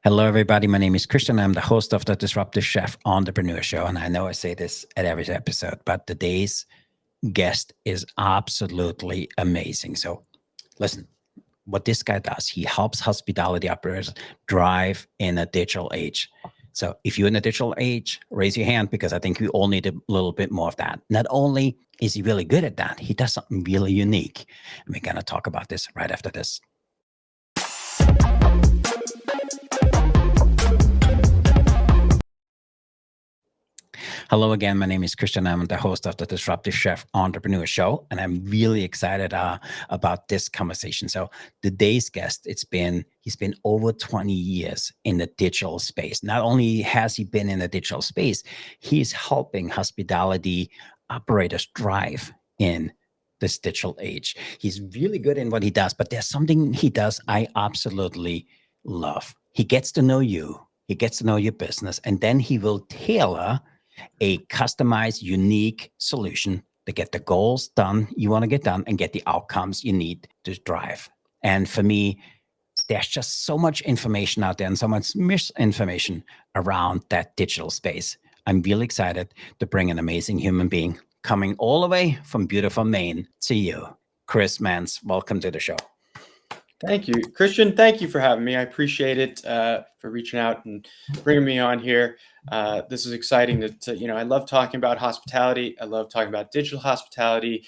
Hello, everybody. My name is Christian. I'm the host of the Disruptive Chef Entrepreneur Show. And I know I say this at every episode, but today's guest is absolutely amazing. So, listen, what this guy does, he helps hospitality operators thrive in a digital age. So, if you're in a digital age, raise your hand because I think we all need a little bit more of that. Not only is he really good at that, he does something really unique. And we're going to talk about this right after this. Hello again. My name is Christian. I'm the host of the Disruptive Chef Entrepreneur Show, and I'm really excited about this conversation. So today's guest, he's been over 20 years in the digital space. Not only has he been in the digital space, he's helping hospitality operators thrive in this digital age. He's really good in what he does, but there's something he does I absolutely love. He gets to know you. He gets to know your business, and then he will tailor a customized, unique solution to get the goals done you want to get done and get the outcomes you need to drive. And for me, there's just so much information out there and so much misinformation around that digital space. I'm really excited to bring an amazing human being coming all the way from beautiful Maine to you. Chris Munz, welcome to the show. Thank you, Christian. Thank you for having me. I appreciate it, for reaching out and bringing me on here. This is exciting. I love talking about hospitality. I love talking about digital hospitality.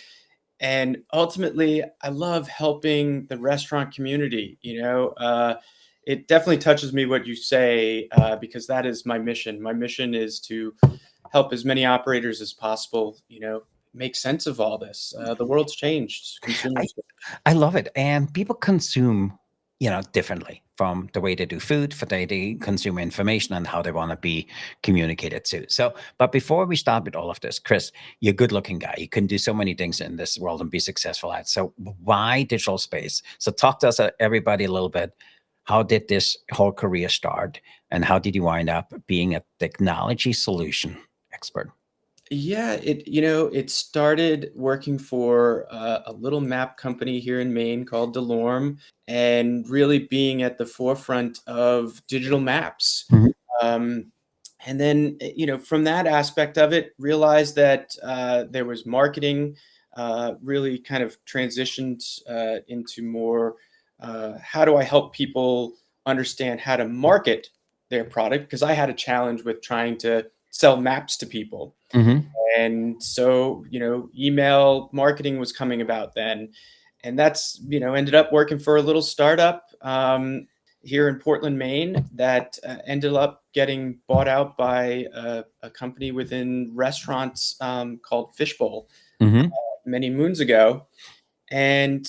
And ultimately, I love helping the restaurant community. It definitely touches me what you say, because that is my mission. My mission is to help as many operators as possible, make sense of all this. The world's changed. Consumers. I love it. And people consume, differently from the way they do food, for the way they consume information and how they want to be communicated to. So, but before we start with all of this, Chris, you're a good looking guy. You can do so many things in this world and be successful at. So why digital space? So talk to us, everybody, a little bit. How did this whole career start and how did you wind up being a technology solution expert? Yeah, it started working for a little map company here in Maine called Delorme, and really being at the forefront of digital maps. Mhm. Um, and then, from that aspect of it, realized that there was marketing, really kind of transitioned into more, how do I help people understand how to market their product? Because I had a challenge with trying to sell maps to people. Mhm. And so, email marketing was coming about then. And that's, ended up working for a little startup here in Portland, Maine, that ended up getting bought out by a company within restaurants called Fishbowl Mhm. many moons ago. And,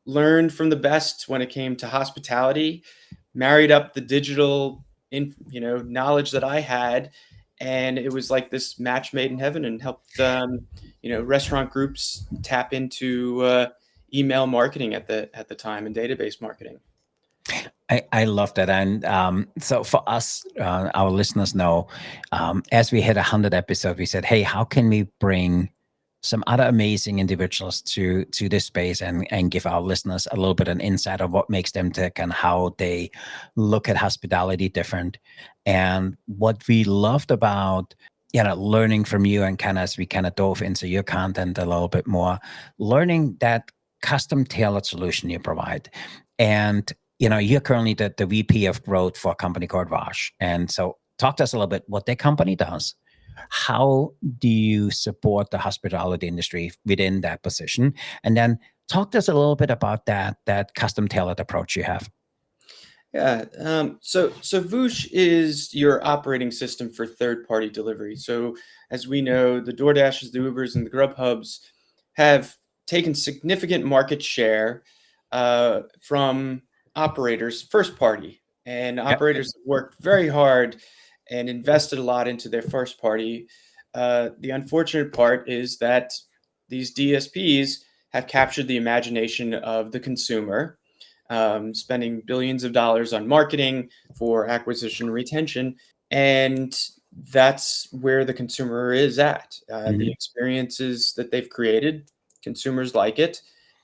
learned from the best when it came to hospitality, married up the digital knowledge that I had, and it was like this match made in heaven, and helped restaurant groups tap into email marketing at the time, and database marketing. I love that. And so for us, our listeners know, as we hit 100 episodes, we said, hey, how can we bring some other amazing individuals to this space and give our listeners a little bit an insight of what makes them tick and how they look at hospitality different. And what we loved about learning from you, and kind of as we kind of dove into your content a little bit more, learning that custom tailored solution you provide. And you're currently the VP of growth for a company called Voosh. And so talk to us a little bit what their company does. How do you support the hospitality industry within that position? And then talk to us a little bit about that custom tailored approach you have. Yeah. So Voosh is your operating system for third-party delivery. So as we know, the DoorDashes, the Ubers, and the Grubhubs have taken significant market share from operators, first party, and Yep. operators have worked very hard and invested a lot into their first party. The unfortunate part is that these DSPs have captured the imagination of the consumer, spending billions of dollars on marketing for acquisition and retention. And that's where the consumer is at. The Mhm. experiences that they've created, consumers like it,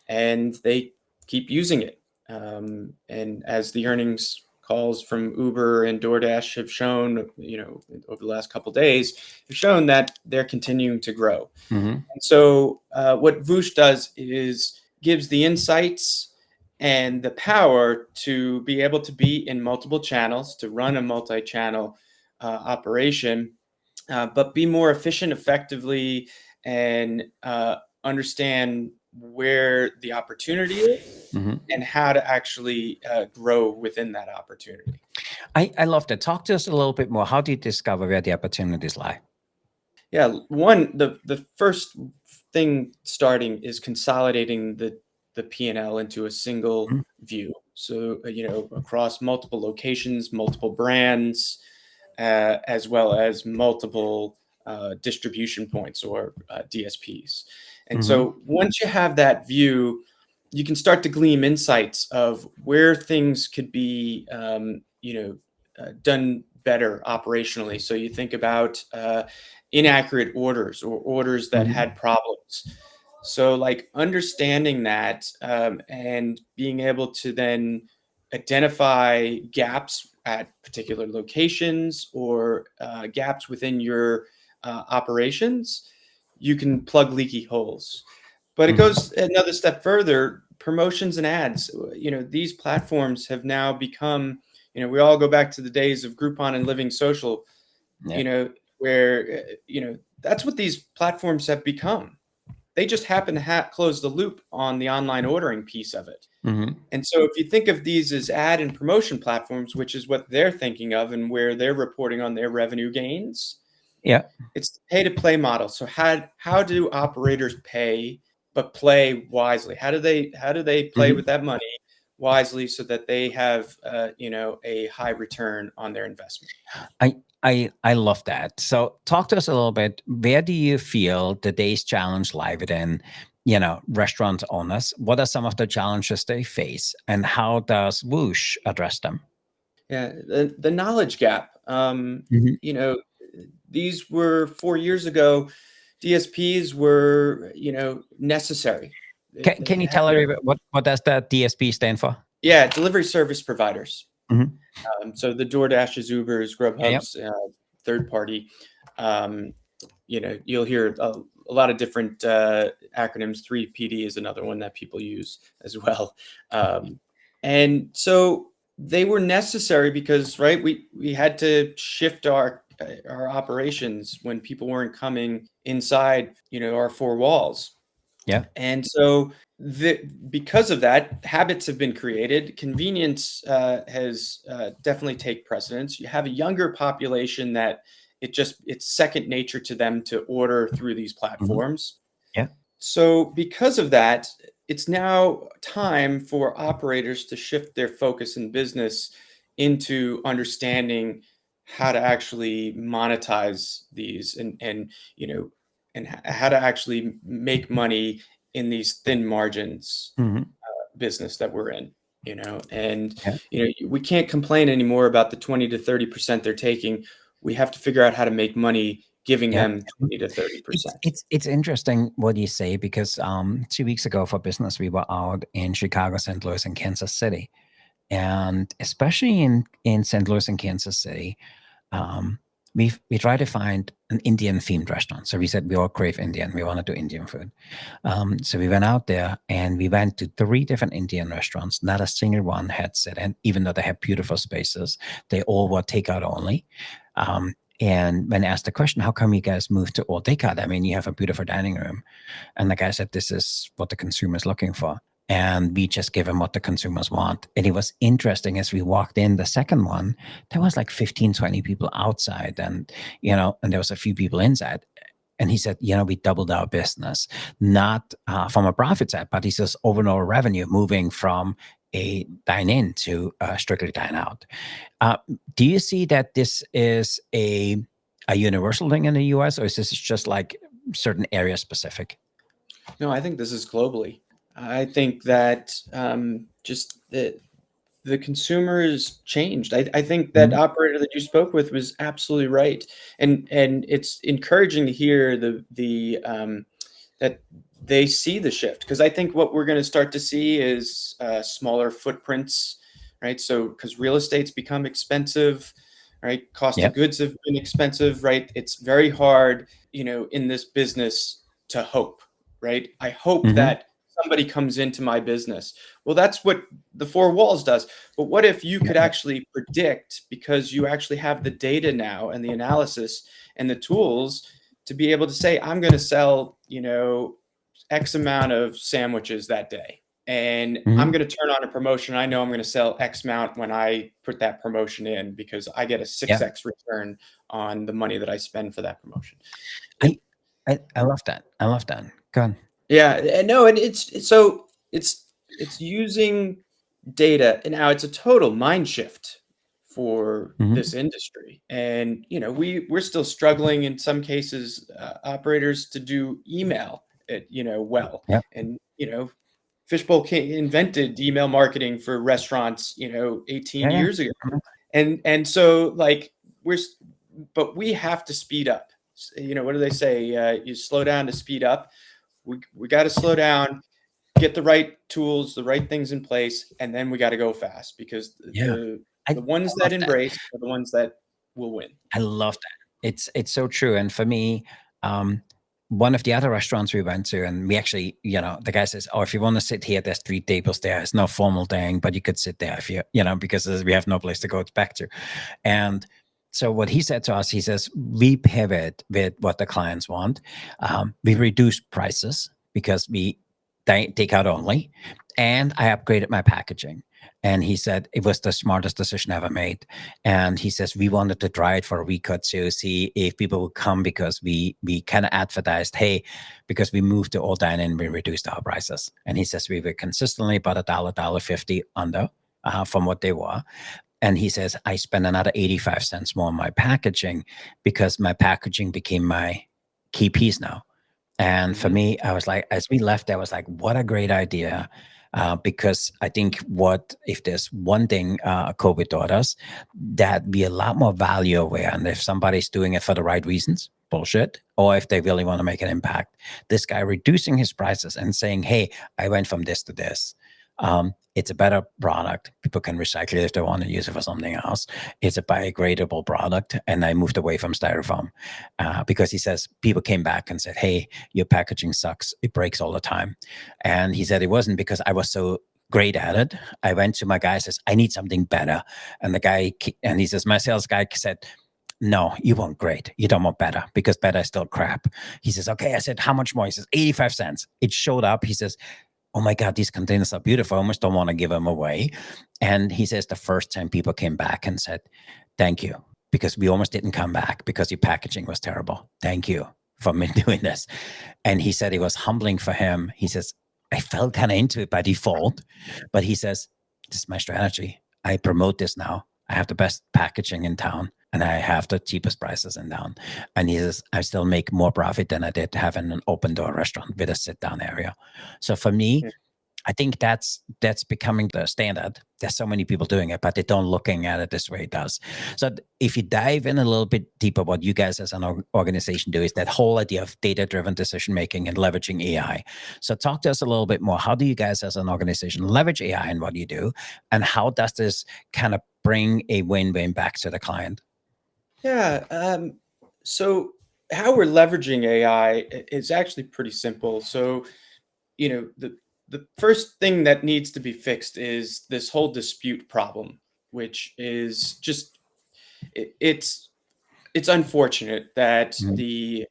and they keep using it. And as the earnings calls from Uber and DoorDash have shown, over the last couple of days, have shown that they're continuing to grow. Mm-hmm. And so what Voosh does is gives the insights and the power to be able to be in multiple channels, to run a multi-channel operation, but be more efficient, effectively, and understand where the opportunity is Mm-hmm. and how to actually grow within that opportunity. I love that. Talk to us a little bit more. How do you discover where the opportunities lie? Yeah, the first thing starting is consolidating the P&L into a single Mhm. view. So across multiple locations, multiple brands, as well as multiple distribution points, or DSPs. And Mhm. so once you have that view, you can start to glean insights of where things could be, done better operationally. So you think about inaccurate orders, or orders that Mhm. had problems. So, like, understanding that, and being able to then identify gaps at particular locations, or gaps within your operations, you can plug leaky holes. But it Mhm. goes another step further. Promotions and ads. These platforms have now become. We all go back to the days of Groupon and Living Social. Yeah. Where that's what these platforms have become. They just happen to close the loop on the online ordering piece of it. Mhm. And so if you think of these as ad and promotion platforms, which is what they're thinking of and where they're reporting on their revenue gains, Yeah. it's the pay to play model. So how do operators pay, but play wisely? How do they play Mhm. with that money wisely so that they have a high return on their investment? I love that. So talk to us a little bit. Where do you feel today's challenge lie within, restaurant owners? What are some of the challenges they face, and how does Woosh address them? Yeah, the knowledge gap. Mhm. These were 4 years ago. DSPs were, necessary. Can you tell everybody what does that DSP stand for? Yeah, delivery service providers. Mhm. So the DoorDashes, Ubers, Yep. Grubhubs, third party. Um, you'll hear a lot of different acronyms. 3PD is another one that people use as well. And so they were necessary because, right, we had to shift our operations when people weren't coming inside, our four walls. Yeah. And so because of that, habits have been created. Convenience has definitely take precedence. You have a younger population that it's second nature to them to order through these Mhm. platforms. Yeah. So because of that, it's now time for operators to shift their focus in business into understanding how to actually monetize these, and how to actually make money in these thin margins Mhm. business that we're in. And Yeah. we can't complain anymore about the 20 to 30% they're taking. We have to figure out how to make money giving Yeah. them 20 to It's 30%. it's it's interesting what you say, because 2 weeks ago for business we were out in Chicago, St. Louis, and Kansas City, and especially in St. Louis and Kansas City, um, we try to find an Indian themed restaurant. So we said we all crave Indian. We want to do Indian food. So we went out there and we went to 3 different Indian restaurants. Not a single one had sit in, even though they had beautiful spaces. They all were takeout only. And when asked the question, how come you guys moved to all takeout? I mean, you have a beautiful dining room. And the guy said, this is what the consumer is looking for. And we just give them what the consumers want. And it was interesting, as we walked in the second one, there was like 15, 20 people outside, and, and there was a few people inside. And he said, we doubled our business, not from a profit side, but he says overall revenue moving from a dine-in to strictly dine-out. Uh, do you see that this is a universal thing in the US, or is this just like certain area specific? No, I think this is globally. I think that just the consumer has changed. I think that Mhm. operator that you spoke with was absolutely right, and it's encouraging to hear that they see the shift, because I think what we're going to start to see is smaller footprints, right? So because real estate's become expensive, right? Cost of Yep. goods have been expensive, right? It's very hard, in this business to hope, right? I hope Hmm. that somebody comes into my business. Well, that's what the four walls does. But what if you could Yep. actually predict, because you actually have the data now and the analysis and the tools to be able to say, I'm going to sell, X amount of sandwiches that day. And I'm Hmm. going to turn on a promotion. I know I'm going to sell X amount when I put that promotion in because I get a Yeah. 6x return on the money that I spend for that promotion. I, I love that. I love that. Go on. Yeah, and no, and it's using data, and now it's a total mind shift for Hmm. this industry. And we're still struggling in some cases, operators to do email well. Yeah. And Fishbowl invented email marketing for restaurants 18 Yeah. Yeah. years ago. And so like we're s- but we have to speed up. What do they say? You slow down to speed up. We got to slow down, get the right tools, the right things in place, and then we got to go fast because Yeah. the I ones that love that. embrace are the ones that will win. I love that. It's so true. And for me, um, one of the other restaurants we went to, and we actually, the guy says, "Oh, if you want to sit here, there's 3 tables there. It's no formal thing, but you could sit there if because we have no place to go back to." And so what he said to us, he says, we pivot with what the clients want. We reduce prices because we take out only, and I upgraded my packaging. And he said it was the smartest decision ever made. And he says we wanted to try it for a week or two, see if people would come because we kind of advertised, hey, because we moved to all dine-in, we reduced our prices. And he says we were consistently about $1.50 under from what they were. And he says I spent another 85 cents more on my packaging because my packaging became my key piece now. And for Hmm. me, I was like, as we left, I was like, what a great idea. Because I think if there's one thing COVID taught us, that be a lot more value aware. And if somebody's doing it for the right reasons, bullshit, or if they really want to make an impact, this guy reducing his prices and saying, hey, I went from this to this. It's a better product. People can recycle it if they want to use it for something else. It's a biodegradable product. And I moved away from styrofoam because he says people came back and said, hey, your packaging sucks. It breaks all the time. And he said it wasn't because I was so great at it. I went to my guy, says, I need something better. And he says, my sales guy said, no, you want great. You don't want better because better is still crap. He says, okay. I said, how much more? He says, 85 cents. It showed up. He says, oh my God, these containers are beautiful. I almost don't want to give them away. And he says the first time people came back and said, thank you, because we almost didn't come back because your packaging was terrible. Thank you for me doing this. And he said it was humbling for him. He says, I fell kind of into it by default, but he says, this is my strategy. I promote this now. I have the best packaging in town and I have the cheapest prices in town. And he says, I still make more profit than I did having an open door restaurant with a sit down area. So for me, I think that's becoming the standard. There's so many people doing it, but they don't looking at it this way it does. So if you dive in a little bit deeper, what you guys as an organization do is that whole idea of data-driven decision making and leveraging AI. So talk to us a little bit more. How do you guys as an organization leverage AI in what you do, and how does this kind of bring a win-win back to the client? Yeah. So how we're leveraging AI is actually pretty simple. So, the first thing that needs to be fixed is this whole dispute problem, which is just it's unfortunate that Mhm. the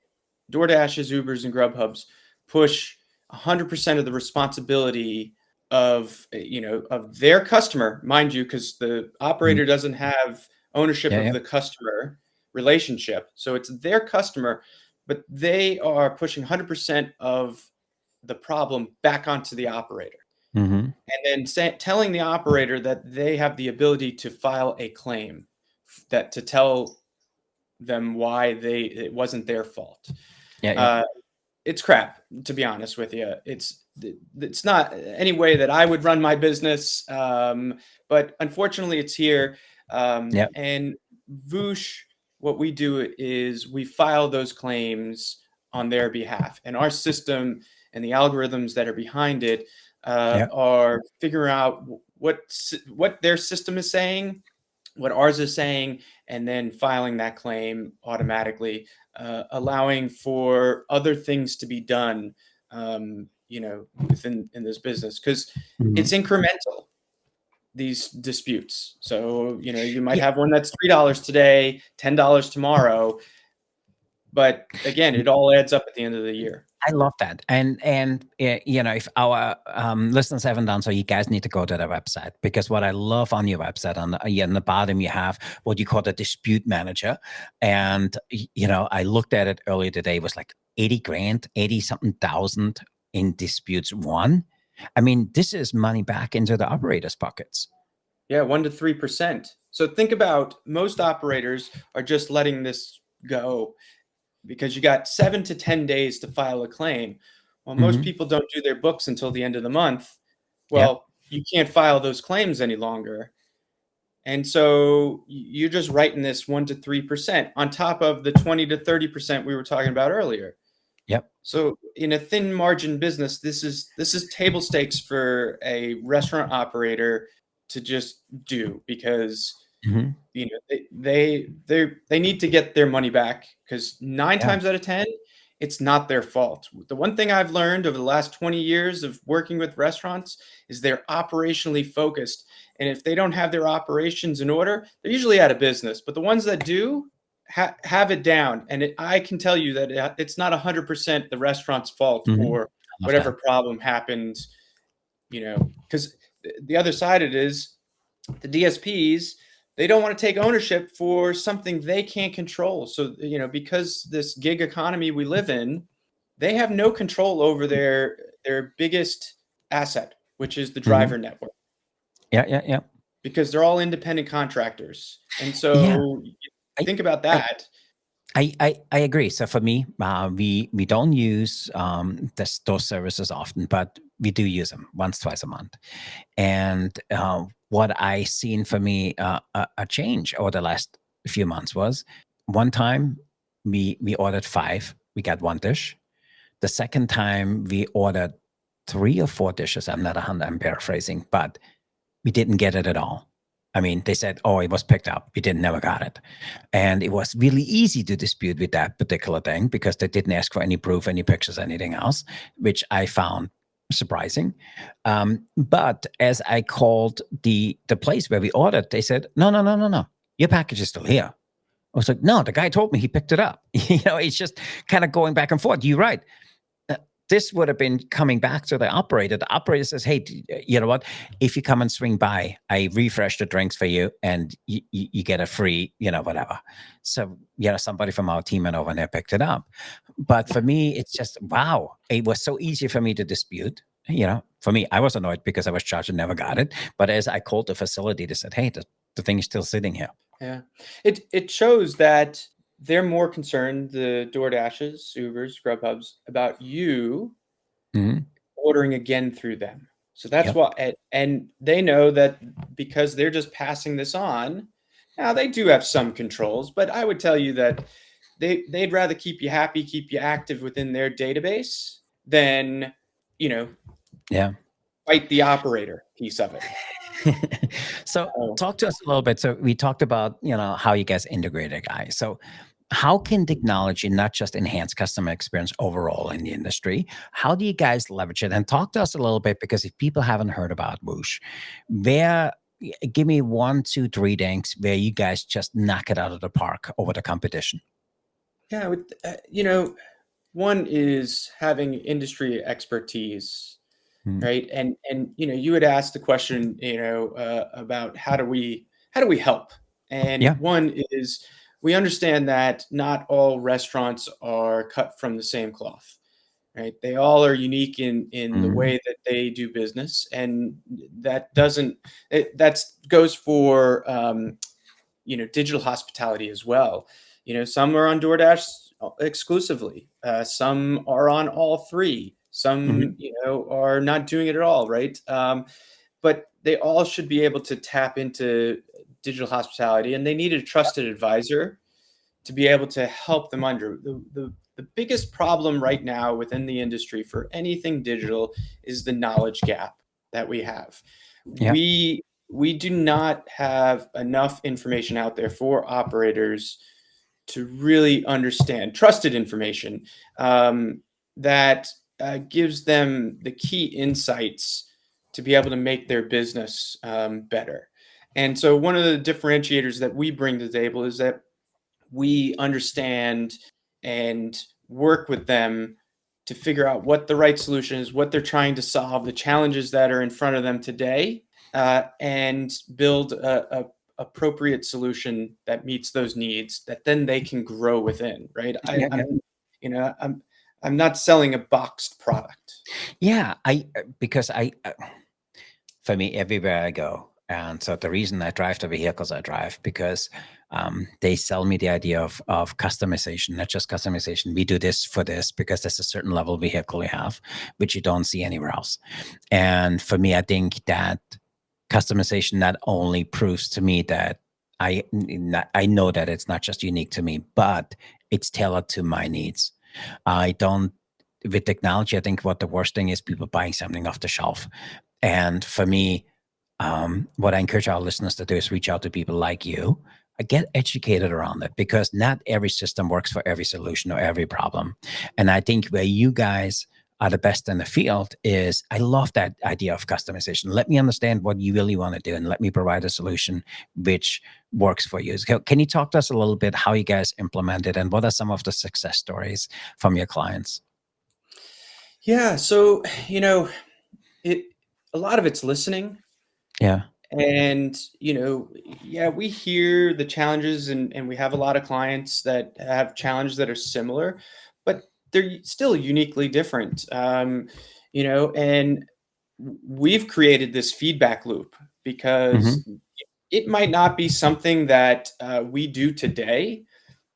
DoorDashes, Ubers, and Grubhubs push 100% of the responsibility of their customer, mind you, because the Mhm. operator doesn't have ownership Yeah, of yeah. the customer relationship. So it's their customer, but they are pushing 100% of the problem back onto the operator. Hmm. And then telling the operator that they have the ability to file a claim, that to tell them why it wasn't their fault. Yeah, yeah. Uh, it's crap, to be honest with you. It's not any way that I would run my business, but unfortunately, it's here. Yeah. And Voosh, what we do is we file those claims on their behalf, and our system and the algorithms that are behind it Yeah. are figuring out what their system is saying, what ours is saying, and then filing that claim automatically, allowing for other things to be done, within in this business, because Mhm. it's incremental, these disputes. So, you might Yeah. have one that's $3 today, $10 tomorrow, but again, it all adds up at the end of the year. I love that. And if our listeners haven't done so, you guys need to go to their website, because what I love on your website, on the bottom, you have what you call the dispute manager. And, I looked at it earlier today. It was like 80 grand, 80 something thousand in disputes won. I mean, this is money back into the operators' pockets. Yeah, 1 to 3%. So think about, most operators are just letting this go because you got 7 to 10 days to file a claim. Well, most Hmm. people don't do their books until the end of the month. Yep. Well, you can't file those claims any longer. And so you're just writing this 1 to 3% on top of the 20 to 30% we were talking about earlier. Yep. So in a thin margin business, this is table stakes for a restaurant operator to just do, because Hmm. they need to get their money back, because nine Yeah. times out of 10, it's not their fault. The one thing I've learned over the last 20 years of working with restaurants is they're operationally focused. And if they don't have their operations in order, they're usually out of business. But the ones that do have it down. And I can tell you that it's not 100% the restaurant's fault Hmm. for I love whatever that. problem happened, because the other side of it is, the DSPs, they don't want to take ownership for something they can't control. So, because this gig economy we live in, they have no control over their biggest asset, which is the Hmm. driver network, Yeah. Yeah. Yeah. because they're all independent contractors. And Yeah. so I, think about I, that. I agree. So for me, we don't use those services often, but we do use them once, twice a month. And what I seen for me a change over the last few months was, one time we ordered 5, we got 1 dish. The second time we ordered 3 or 4 dishes. I'm not 100. I'm paraphrasing, but we didn't get it at all. I mean, they said, "Oh, it was picked up." We didn't never got it. And it was really easy to dispute with that particular thing, because they didn't ask for any proof, any pictures, anything else, which I found surprising. But as I called the place where we ordered, they said, "No, no, no, no, no. Your package is still here." I was like, "No, the guy told me he picked it up." It's just kind of going back and forth. You're right. Uh, This would have been coming back to the operator. The operator says, "Hey, you know what? If you come and swing by, I refresh the drinks for you, and you get a free, whatever." So, somebody from our team went over and they picked it up. But for me, it's just, wow. It was so easy for me to dispute. For me, I was annoyed because I was charged and never got it. But as I called the facility, they said, "Hey, the thing is still sitting here." Yeah. It shows that they're more concerned, the DoorDashes, Ubers, Grubhubs, about you Hmm. ordering again through them. So that's Yep. what, and they know that, because they're just passing this on. Now they do have some controls, but I would tell you that they'd rather keep you happy, keep you active within their database than, you know, Yeah. fight the operator piece of it. So So, talk to us a little bit. So we talked about, how you guys integrated, guys. So how can technology not just enhance customer experience overall in the industry? How do you guys leverage it? And talk to us a little bit, because if people haven't heard about Woosh, give me 1, 2, 3 things where you guys just knock it out of the park over the competition. yeah, one is having industry expertise, Mm. right? And you had asked the question, about how do we help? And Yeah. one is, we understand that not all restaurants are cut from the same cloth, right? They all are unique in the Mhm. way that they do business, and that goes for digital hospitality as well. Some are on DoorDash exclusively. Some are on all three. Some Mhm. are not doing it at all, right? But they all should be able to tap into digital hospitality, and they need a trusted advisor to be able to help them under the biggest problem right now within the industry for anything digital is the knowledge gap that we have. Yeah. We do not have enough information out there for operators to really understand trusted information that gives them the key insights to be able to make their business better. And so one of the differentiators that we bring to the table is that we understand and work with them to figure out what the right solution is, what they're trying to solve, the challenges that are in front of them today, and build a appropriate solution that meets those needs that then they can grow within. Right? Yeah. You know, I'm not selling a boxed product. Yeah. Because for me, everywhere I go. And so the reason I drive the vehicles I drive, because they sell me the idea of customization, not just customization. We do this for this because there's a certain level vehicle we have, which you don't see anywhere else. And for me, I think that customization not only proves to me that I know that it's not just unique to me, but it's tailored to my needs. I don't, with technology, I think what the worst thing is people buying something off the shelf. And for me, what I encourage our listeners to do is reach out to people like you. Get educated around it, because not every system works for every solution or every problem. And I think where you guys are the best in the field is, I love that idea of customization. Let me understand what you really want to do and let me provide a solution which works for you. So can you talk to us a little bit how you guys implement it and what are some of the success stories from your clients? Yeah. So, it a lot of it's listening. Yeah. And, yeah, we hear the challenges and we have a lot of clients that have challenges that are similar, but they're still uniquely different. And we've created this feedback loop Hmm. because it might not be something that we do today,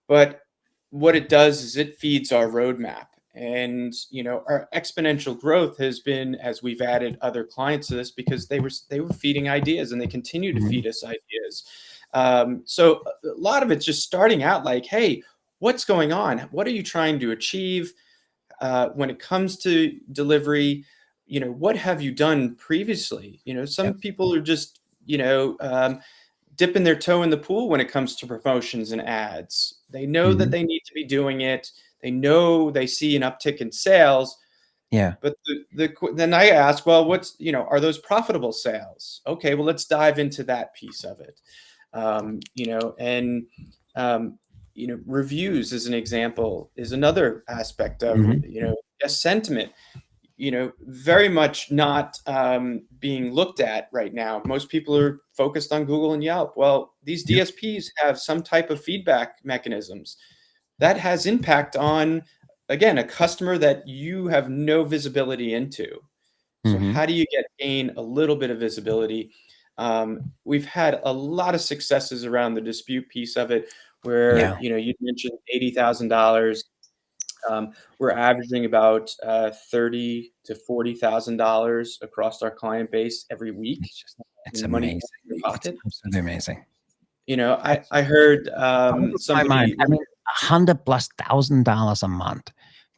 but what it does is it feeds our roadmap. And our exponential growth has been as we've added other clients to this, because they were feeding ideas and they continue to Hmm. feed us ideas. So a lot of it's just starting out like, hey, what's going on? What are you trying to achieve when it comes to delivery? What have you done previously? Some Yep. people are just dipping their toe in the pool when it comes to promotions and ads. They know that Hmm. they need to be doing it. They know they see an uptick in sales, Yeah. but then I ask, well, are those profitable sales? Okay, well, let's dive into that piece of it. And reviews, as an example, is another aspect of Hmm. guest sentiment. Very much not being looked at right now. Most people are focused on Google and Yelp. Well, these Yep. DSPs have some type of feedback mechanisms that has impact on, again, a customer that you have no visibility into. So Hmm. how do you gain a little bit of visibility? We've had a lot of successes around the dispute piece of it, where Yeah. you mentioned $80,000. We're averaging about $30,000 to $40,000 across our client base every week. It's Money amazing. in your It's pocket. absolutely amazing. I heard Boggles my mind. somebody. I mean, $100,000+ a month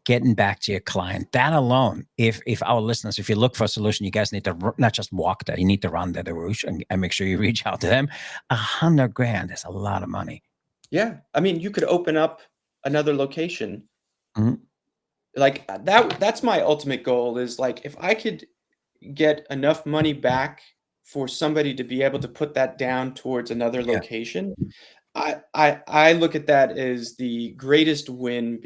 getting back to your client. That alone, if our listeners, if you look for a solution, you guys need to not just walk there, you need to run there to Voosh and make sure you reach out to them. 100 grand is a lot of money. Yeah, I mean, you could open up another location. Mhm. Like that's my ultimate goal, is like, if I could get enough money back for somebody to be able to put that down towards another Yeah. location, I look at that as the greatest win,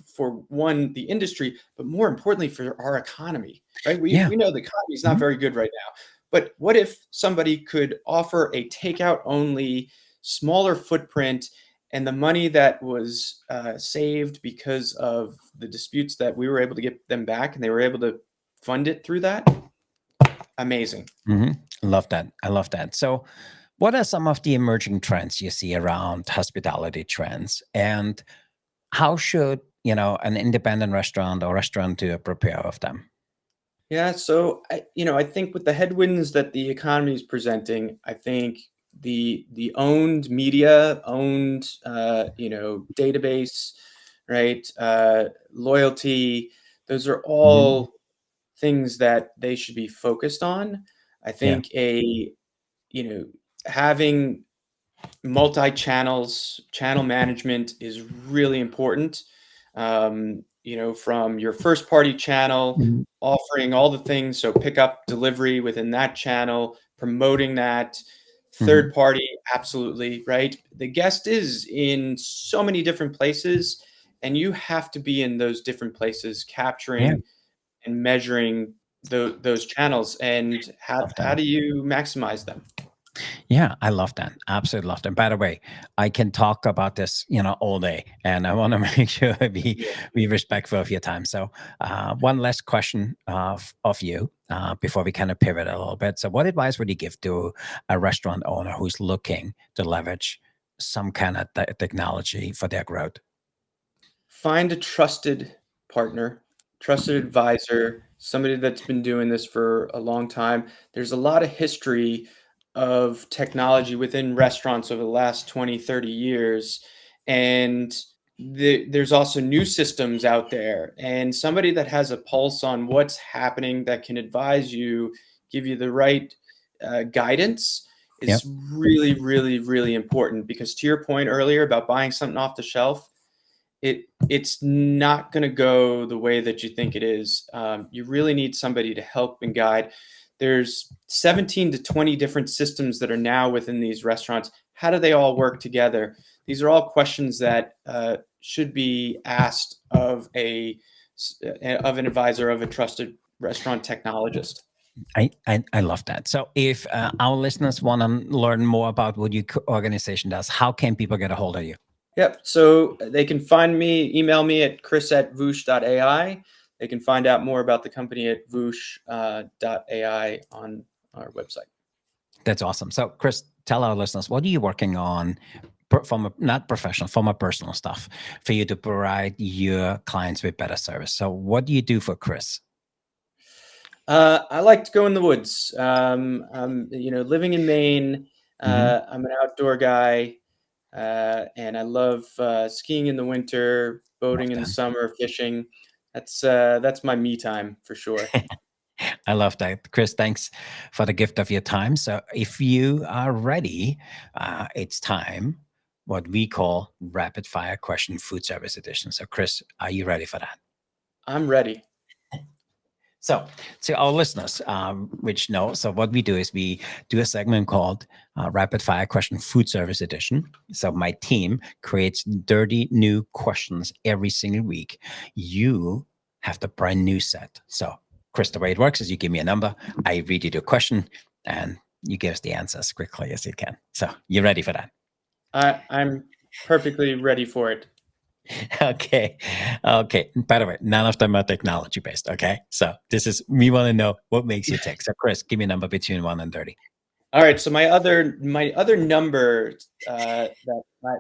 for one, the industry, but more importantly for our economy, right? We Yeah. we know the economy is not Mhm. very good right now, but what if somebody could offer a takeout only, smaller footprint, and the money that was saved because of the disputes that we were able to get them back, and they were able to fund it through that? Amazing. Mhm. Love that. I love that. So, what are some of the emerging trends you see around hospitality trends, and how should an independent restaurant or restaurant to prepare of them? Yeah, so I think with the headwinds that the economy is presenting, I think the owned media, owned database, right, loyalty, those are Mhm. all things that they should be focused on. I Yeah. think having channel management is really important. From your first party channel, Mhm. offering all the things, so pick up delivery within that channel, promoting that. Mhm. Third party, absolutely, right? The guest is in so many different places, and you have to be in those different places, Yeah. capturing and measuring those channels. And how, Love that. how do you maximize them? Yeah, I love that. Absolutely love that. By the way, I can talk about this, all day, and I want to make sure we Yeah. be respectful of your time. So, one last question of you before we kind of pivot a little bit. So, what advice would you give to a restaurant owner who's looking to leverage some kind of technology for their growth? Find a trusted partner, trusted advisor, somebody that's been doing this for a long time. There's a lot of history of technology within restaurants over the last 20, 30 years. And there's also new systems out there. And somebody that has a pulse on what's happening that can advise you, give you the right guidance is Yep. really, really, really important. Because to your point earlier about buying something off the shelf, it's not going to go the way that you think it is. You really need somebody to help and guide. There's 17 to 20 different systems that are now within these restaurants. How do they all work together? These are all questions that should be asked of an advisor, of a trusted restaurant technologist. I love that. So, if our listeners want to learn more about what your organization does, how can people get a hold of you? Yep. So they can find me, email me at chris@voosh.ai. They can find out more about the company at voosh.ai on our website. That's awesome. So, Chris, tell our listeners, what are you working on from a, not professional, from a personal stuff for you to provide your clients with better service? So, what do you do for Chris? I like to go in the woods. I'm, living in Maine. Hmm. I'm an outdoor guy, and I love skiing in the winter, Love boating in the that. summer, fishing. That's my me time for sure. I love that. Chris, thanks for the gift of your time. So, if you are ready, it's time, what we call rapid fire question food service edition. So, Chris, are you ready for that? I'm ready. So, to our listeners, which know, so what we do is we do a segment called Rapid Fire Question Food Service Edition. So, my team creates 30 new questions every single week. You have the brand new set. So, Chris, the way it works is you give me a number, I read you the question, and you give us the answer as quickly as you can. So, you ready for that? I'm perfectly ready for it. Okay. Okay. By the way, none of them are technology based. Okay. So we want to know what makes you tick. So, Chris, give me a number between 1 and 30. All right, so my other number, that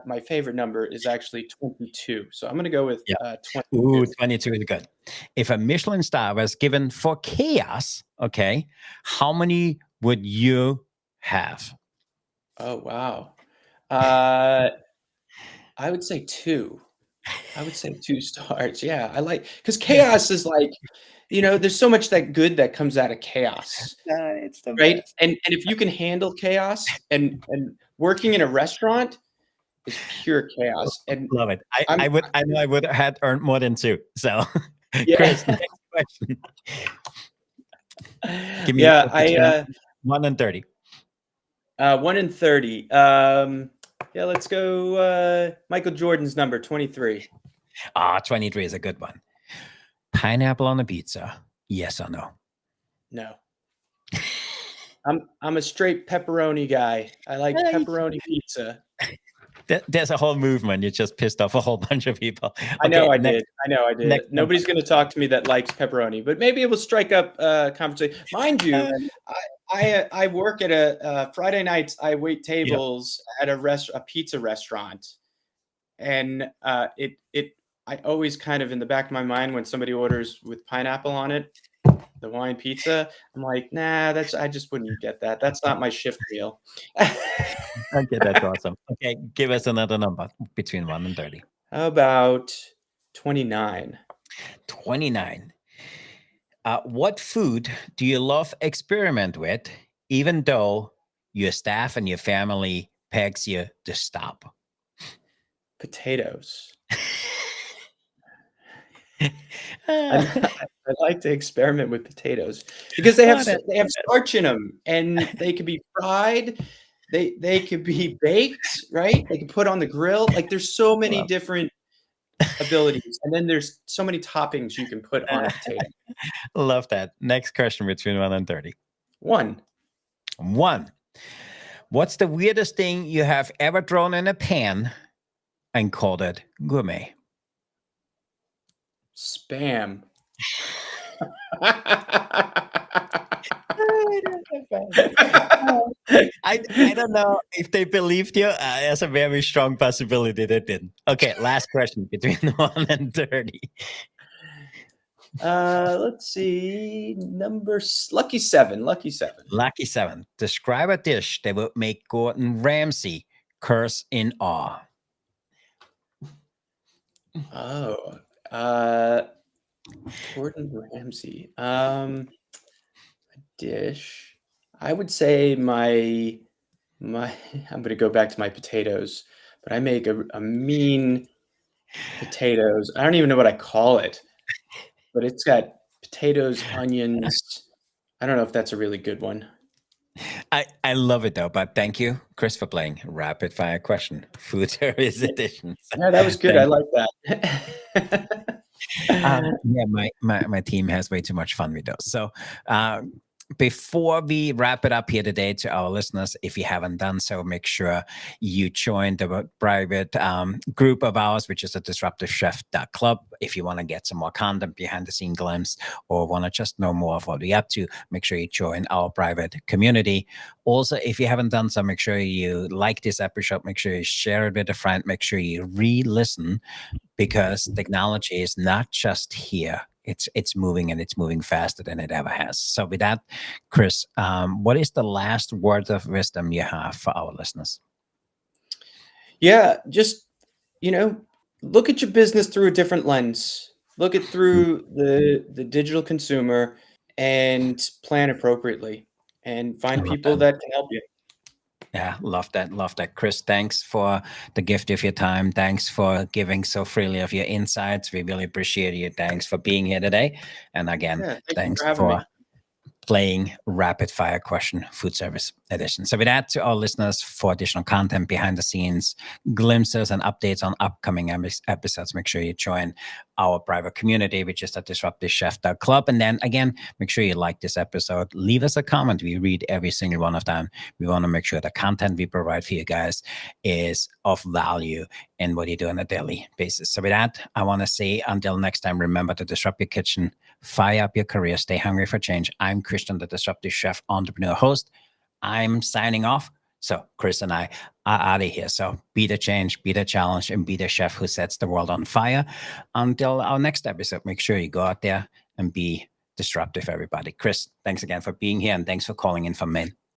my favorite number is actually 22. So I'm gonna go with Yeah. 22. Ooh, 22 is good. If a Michelin star was given for chaos, okay, how many would you have? Oh wow. Uh, I would say two. I would say 2 stars. Yeah, I like because chaos is like, there's so much that good that comes out of chaos, It's the right? best. And if you can handle chaos, and working in a restaurant is pure chaos. And Love it. I'm I know I would have earned more than two. So, yeah. Chris, next question. Give me a Yeah, number between 1 and 30. 1 in 30. Yeah, let's go Michael Jordan's number 23. 23 is a good one. Pineapple on a pizza, yes or no? No. I'm a straight pepperoni guy. I like Hey. pepperoni pizza. There's a whole movement. You just pissed off a whole bunch of people. I know Okay, I did. I know I did. next number. Nobody's going to talk to me that likes pepperoni, but maybe it will strike up conversation. Mind you, Uh, I work at a Friday nights. I wait yeah. tables at a pizza restaurant, and I always kind of in the back of my mind when somebody orders with pineapple on it, the Hawaiian pizza, I'm like, nah, I just wouldn't get that. That's not my shift meal. Okay, that's awesome. Okay, give us another number between 1 and 30. How about 29? 29. What food do you love experiment with even though your staff and your family begs you to stop? Potatoes. Uh, I like to experiment with potatoes because they have oh, that- they have starch in them, and they could be fried. They could be baked, right? They can put on the grill. Like there's so many Well. different abilities, and then there's so many toppings you can put on a potato. Love that. Next question between 1 and 30. 1. 1. What's the weirdest thing you have ever thrown in a pan and called it gourmet? Spam. I don't know if they believed you. There's a very strong possibility they didn't. Okay, last question between 1 and 30. Let's see. Lucky 7. Lucky 7. Lucky 7. Describe a dish that would make Gordon Ramsay curse in awe. Oh, Gordon Ramsay. A dish. I would say my. I'm going to go back to my potatoes, but I make a mean potatoes. I don't even know what I call it, but it's got potatoes, onions. I don't know if that's a really good one. I love it though, but thank you, Chris, for playing Rapid Fire Question, Food Service Edition. Yeah, that was good. I like that. Yeah, my team has way too much fun with those. So before we wrap it up here today, to our listeners, if you haven't done so, make sure you join the private group of ours, which is the disruptivechef.club. If you want to get some more content, behind the scene glimpse, or want to just know more of what we're up to, make sure you join our private community. Also, if you haven't done so, make sure you like this episode, make sure you share it with a friend, make sure you re-listen, because technology is not just here. It's moving, and it's moving faster than it ever has. So with that, Chris, what is the last word of wisdom you have for our listeners? Yeah, just, look at your business through a different lens. Look it through the digital consumer and plan appropriately and find people that can help you. Yeah, love that. Love that. Chris, thanks for the gift of your time. Thanks for giving so freely of your insights. We really appreciate you. Thanks for being here today. And again, Yeah, thank you thanks for having me. playing Rapid Fire Question Food Service Edition. So with that, to our listeners, for additional content, behind the scenes, glimpses and updates on upcoming episodes, make sure you join our private community, which is at disruptivechef.club. And then again, make sure you like this episode. Leave us a comment. We read every single one of them. We want to make sure the content we provide for you guys is of value in what you do on a daily basis. So with that, I want to say until next time, remember to disrupt your kitchen, fire up your career, stay hungry for change. I'm Christian, the Disruptive Chef Entrepreneur host. I'm signing off. So Chris and I are out of here. So be the change, be the challenge, and be the chef who sets the world on fire. Until our next episode, make sure you go out there and be disruptive, everybody. Chris, thanks again for being here, and thanks for calling in from Maine.